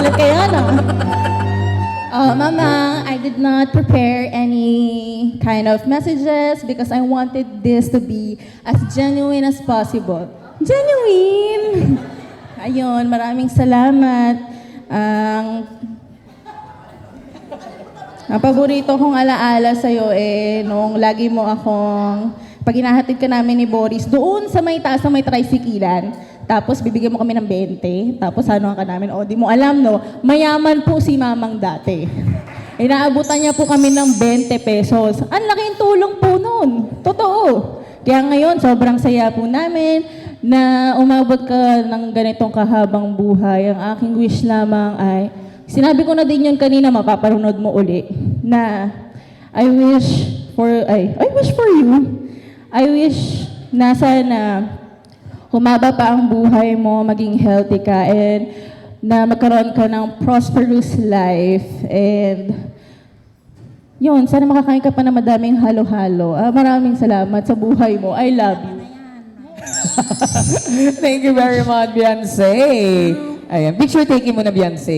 Ulit kaya na. Mama, I did not prepare any kind of messages because I wanted this to be as genuine as possible. Genuine! Ayun, maraming salamat. Ang paborito kong alaala sa'yo nung lagi mo akong, pag hinahatid ka namin ni Boris, doon sa may taas na may tricyclean, tapos bibigyan mo kami ng 20, tapos ano ka namin, di mo alam no, mayaman po si mamang dati. Inaabutan niya po kami ng 20 pesos. Ang laking tulong po nun. Totoo. Kaya ngayon, sobrang saya po namin na umabot ka ng ganitong kahabang buhay. Ang aking wish lamang ay, sinabi ko na din yun kanina, mapaparunod mo uli, na I wish for you. I wish na sana humaba pa ang buhay mo, maging healthy ka, and na magkaroon ka ng prosperous life. And yun, sana makakain ka pa na madaming halo-halo. Maraming salamat sa buhay mo. I love you. Thank you very much, Beyonce. Ayan, picture taking mo na, Beyonce.